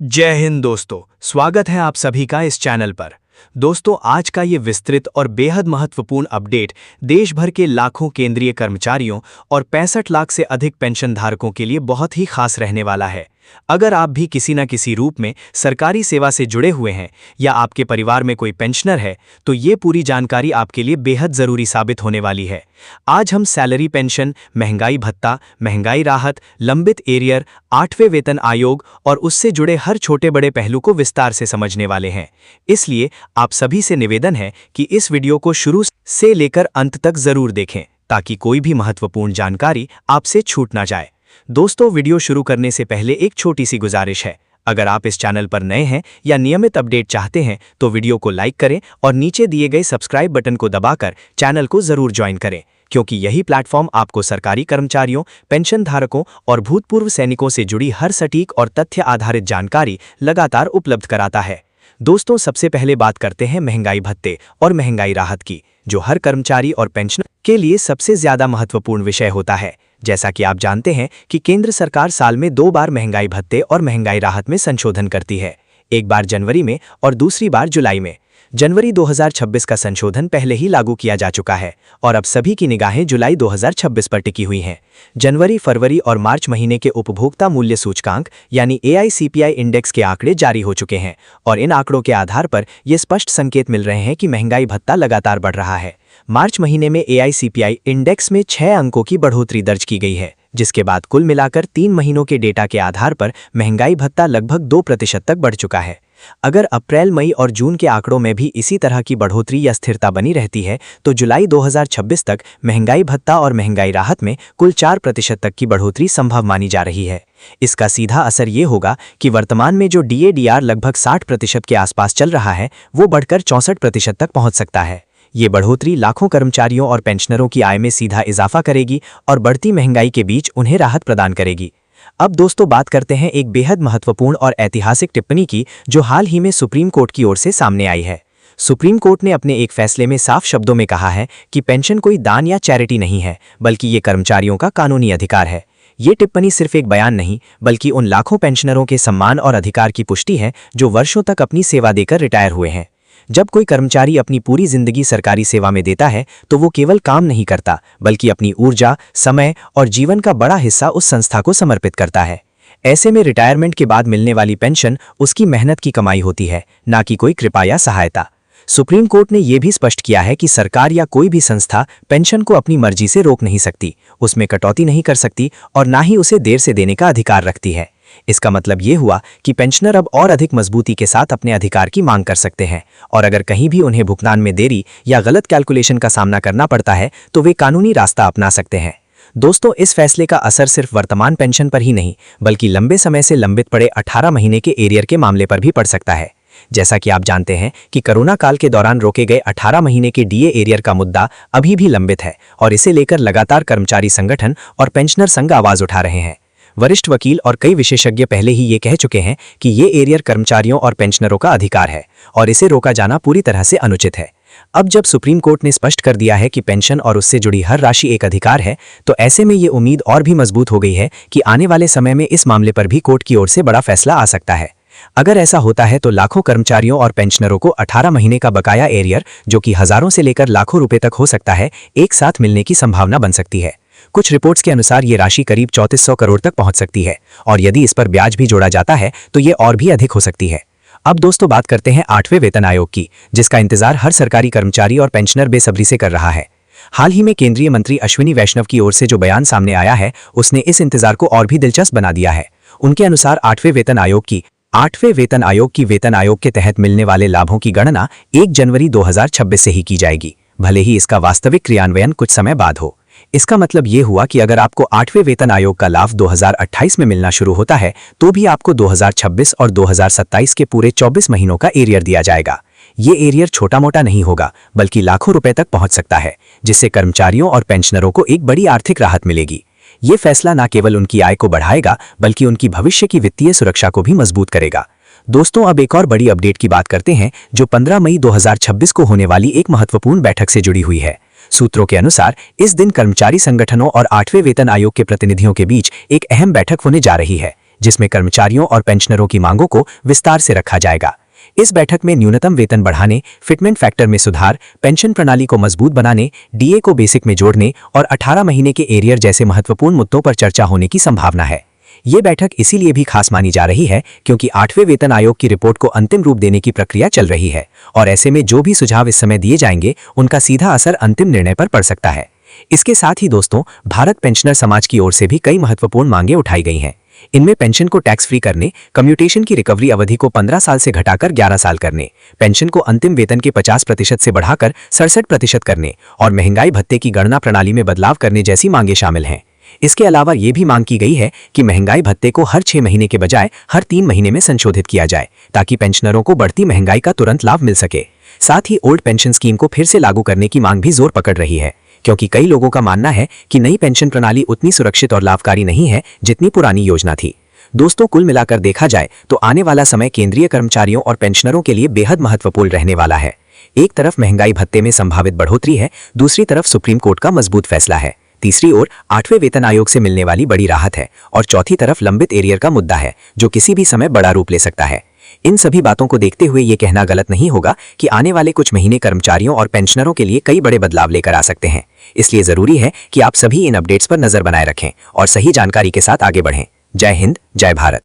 जय हिंद दोस्तों, स्वागत है आप सभी का इस चैनल पर। दोस्तों, आज का ये विस्तृत और बेहद महत्वपूर्ण अपडेट देश भर के लाखों केंद्रीय कर्मचारियों और 65 लाख से अधिक पेंशन धारकों के लिए बहुत ही खास रहने वाला है। अगर आप भी किसी न किसी रूप में सरकारी सेवा से जुड़े हुए हैं या आपके परिवार में कोई पेंशनर है, तो ये पूरी जानकारी आपके लिए बेहद ज़रूरी साबित होने वाली है। आज हम सैलरी पेंशन, महंगाई भत्ता, महंगाई राहत, लंबित एरियर, 8वें वेतन आयोग और उससे जुड़े हर छोटे बड़े पहलू को विस्तार से समझने वाले हैं। इसलिए आप सभी से निवेदन है कि इस वीडियो को शुरू से लेकर अंत तक ज़रूर देखें, ताकि कोई भी महत्वपूर्ण जानकारी आपसे छूट ना जाए। दोस्तों, वीडियो शुरू करने से पहले एक छोटी सी गुजारिश है। अगर आप इस चैनल पर नए हैं या नियमित अपडेट चाहते हैं तो वीडियो को लाइक करें और नीचे दिए गए सब्सक्राइब बटन को दबाकर चैनल को जरूर ज्वाइन करें, क्योंकि यही प्लेटफॉर्म आपको सरकारी कर्मचारियों, पेंशन धारकों और भूतपूर्व सैनिकों से जुड़ी हर सटीक और तथ्य आधारित जानकारी लगातार उपलब्ध कराता है। दोस्तों, सबसे पहले बात करते हैं महंगाई भत्ते और महंगाई राहत की, जो हर कर्मचारी और पेंशनर के लिए सबसे ज्यादा महत्वपूर्ण विषय होता है। जैसा कि आप जानते हैं कि केंद्र सरकार साल में 2 बार महंगाई भत्ते और महंगाई राहत में संशोधन करती है, एक बार जनवरी में और दूसरी बार जुलाई में। जनवरी 2026 का संशोधन पहले ही लागू किया जा चुका है और अब सभी की निगाहें जुलाई 2026 पर टिकी हुई हैं। जनवरी, फरवरी और मार्च महीने के उपभोक्ता मूल्य सूचकांक यानी AICPI इंडेक्स के आंकड़े जारी हो चुके हैं और इन आंकड़ों के आधार पर ये स्पष्ट संकेत मिल रहे हैं कि महंगाई भत्ता लगातार बढ़ रहा है। मार्च महीने में AICPI इंडेक्स में 6 अंकों की बढ़ोतरी दर्ज की गई है, जिसके बाद कुल मिलाकर 3 महीनों के डेटा के आधार पर महंगाई भत्ता लगभग 2% तक बढ़ चुका है। अगर अप्रैल, मई और जून के आंकड़ों में भी इसी तरह की बढ़ोतरी या स्थिरता बनी रहती है तो जुलाई 2026 तक महंगाई भत्ता और महंगाई राहत में कुल 4% तक की बढ़ोतरी संभव मानी जा रही है। इसका सीधा असर ये होगा कि वर्तमान में जो DADR लगभग 60% के आसपास चल रहा है, वो बढ़कर 64% तक पहुंच सकता है। ये बढ़ोतरी लाखों कर्मचारियों और पेंशनरों की आय में सीधा इजाफा करेगी और बढ़ती महंगाई के बीच उन्हें राहत प्रदान करेगी। अब दोस्तों, बात करते हैं एक बेहद महत्वपूर्ण और ऐतिहासिक टिप्पणी की, जो हाल ही में सुप्रीम कोर्ट की ओर से सामने आई है। सुप्रीम कोर्ट ने अपने एक फैसले में साफ शब्दों में कहा है कि पेंशन कोई दान या चैरिटी नहीं है, बल्कि ये कर्मचारियों का कानूनी अधिकार है। ये टिप्पणी सिर्फ एक बयान नहीं, बल्कि उन लाखों पेंशनरों के सम्मान और अधिकार की पुष्टि है जो वर्षों तक अपनी सेवा देकर रिटायर हुए हैं। जब कोई कर्मचारी अपनी पूरी जिंदगी सरकारी सेवा में देता है तो वो केवल काम नहीं करता, बल्कि अपनी ऊर्जा, समय और जीवन का बड़ा हिस्सा उस संस्था को समर्पित करता है। ऐसे में रिटायरमेंट के बाद मिलने वाली पेंशन उसकी मेहनत की कमाई होती है, ना कि कोई कृपा या सहायता। सुप्रीम कोर्ट ने यह भी स्पष्ट किया है कि सरकार या कोई भी संस्था पेंशन को अपनी मर्जी से रोक नहीं सकती, उसमें कटौती नहीं कर सकती और ना ही उसे देर से देने का अधिकार रखती है। इसका मतलब ये हुआ कि पेंशनर अब और अधिक मजबूती के साथ अपने अधिकार की मांग कर सकते हैं और अगर कहीं भी उन्हें भुगतान में देरी या गलत कैलकुलेशन का सामना करना पड़ता है तो वे कानूनी रास्ता अपना सकते हैं। दोस्तों, इस फैसले का असर सिर्फ वर्तमान पेंशन पर ही नहीं, बल्कि लंबे समय से लंबित पड़े 18 महीने के एरियर के मामले पर भी पड़ सकता है। जैसा कि आप जानते हैं कि कोरोना काल के दौरान रोके गए 18 महीने के DA एरियर का मुद्दा अभी भी लंबित है और इसे लेकर लगातार कर्मचारी संगठन और पेंशनर संघ आवाज उठा रहे हैं। वरिष्ठ वकील और कई विशेषज्ञ पहले ही ये कह चुके हैं कि ये एरियर कर्मचारियों और पेंशनरों का अधिकार है और इसे रोका जाना पूरी तरह से अनुचित है। अब जब सुप्रीम कोर्ट ने स्पष्ट कर दिया है कि पेंशन और उससे जुड़ी हर राशि एक अधिकार है, तो ऐसे में ये उम्मीद और भी मजबूत हो गई है कि आने वाले समय में इस मामले पर भी कोर्ट की ओर से बड़ा फैसला आ सकता है। अगर ऐसा होता है तो लाखों कर्मचारियों और पेंशनरों को 18 महीने का बकाया एरियर, जो कि हजारों से लेकर लाखों रुपए तक हो सकता है, एक साथ मिलने की संभावना बन सकती है। कुछ रिपोर्ट्स के अनुसार ये राशि करीब 3400 करोड़ तक पहुंच सकती है और यदि इस पर ब्याज भी जोड़ा जाता है तो ये और भी अधिक हो सकती है। अब दोस्तों, बात करते हैं 8वें वेतन आयोग की, जिसका इंतजार हर सरकारी कर्मचारी और पेंशनर बेसब्री से कर रहा है। हाल ही में केंद्रीय मंत्री अश्विनी वैष्णव की ओर से जो बयान सामने आया है, उसने इस इंतजार को और भी दिलचस्प बना दिया है। उनके अनुसार 8वें वेतन आयोग की वेतन आयोग के तहत मिलने वाले लाभों की गणना 1 जनवरी 2026 से ही की जाएगी, भले ही इसका वास्तविक क्रियान्वयन कुछ समय बाद हो। इसका मतलब ये हुआ कि अगर आपको 8वें वेतन आयोग का लाभ 2028 में मिलना शुरू होता है तो भी आपको 2026 और 2027 के पूरे 24 महीनों का एरियर दिया जाएगा। ये एरियर छोटा मोटा नहीं होगा, बल्कि लाखों रुपए तक पहुंच सकता है, जिससे कर्मचारियों और पेंशनरों को एक बड़ी आर्थिक राहत मिलेगी। ये फैसला न केवल उनकी आय को बढ़ाएगा, बल्कि उनकी भविष्य की वित्तीय सुरक्षा को भी मजबूत करेगा। दोस्तों, अब एक और बड़ी अपडेट की बात करते हैं, जो 15 मई 2026 को होने वाली एक महत्वपूर्ण बैठक से जुड़ी हुई है। सूत्रों के अनुसार इस दिन कर्मचारी संगठनों और 8वें वेतन आयोग के प्रतिनिधियों के बीच एक अहम बैठक होने जा रही है, जिसमें कर्मचारियों और पेंशनरों की मांगों को विस्तार से रखा जाएगा। इस बैठक में न्यूनतम वेतन बढ़ाने, फिटमेंट फैक्टर में सुधार, पेंशन प्रणाली को मजबूत बनाने, डीए को बेसिक में जोड़ने और 18 महीने के एरियर जैसे महत्वपूर्ण मुद्दों पर चर्चा होने की संभावना है। ये बैठक इसीलिए भी खास मानी जा रही है क्योंकि 8वें वेतन आयोग की रिपोर्ट को अंतिम रूप देने की प्रक्रिया चल रही है और ऐसे में जो भी सुझाव इस समय दिए जाएंगे उनका सीधा असर अंतिम निर्णय पर पड़ सकता है। इसके साथ ही दोस्तों, भारत पेंशनर समाज की ओर से भी कई महत्वपूर्ण मांगे उठाई गई हैं। इनमें पेंशन को टैक्स फ्री करने, कम्यूटेशन की रिकवरी अवधि को 15 साल से घटाकर 11 साल करने, पेंशन को अंतिम वेतन के 50% से बढ़ाकर 67% करने और महंगाई भत्ते की गणना प्रणाली में बदलाव करने जैसी मांगे शामिल हैं। इसके अलावा ये भी मांग की गई है कि महंगाई भत्ते को हर 6 महीने के बजाय हर 3 महीने में संशोधित किया जाए ताकि पेंशनरों को बढ़ती महंगाई का तुरंत लाभ मिल सके। साथ ही ओल्ड पेंशन स्कीम को फिर से लागू करने की मांग भी जोर पकड़ रही है क्योंकि कई लोगों का मानना है कि नई पेंशन प्रणाली उतनी सुरक्षित और लाभकारी नहीं है जितनी पुरानी योजना थी। दोस्तों, कुल मिलाकर देखा जाए तो आने वाला समय केंद्रीय कर्मचारियों और पेंशनरों के लिए बेहद महत्वपूर्ण रहने वाला है। एक तरफ महंगाई भत्ते में संभावित बढ़ोतरी है, दूसरी तरफ सुप्रीम कोर्ट का मजबूत फैसला है, तीसरी ओर 8वें वेतन आयोग से मिलने वाली बड़ी राहत है और चौथी तरफ लंबित एरियर का मुद्दा है जो किसी भी समय बड़ा रूप ले सकता है। इन सभी बातों को देखते हुए ये कहना गलत नहीं होगा कि आने वाले कुछ महीने कर्मचारियों और पेंशनरों के लिए कई बड़े बदलाव लेकर आ सकते हैं। इसलिए जरूरी है कि आप सभी इन अपडेट्स पर नजर बनाए रखें और सही जानकारी के साथ आगे बढ़ें। जय हिंद, जय भारत।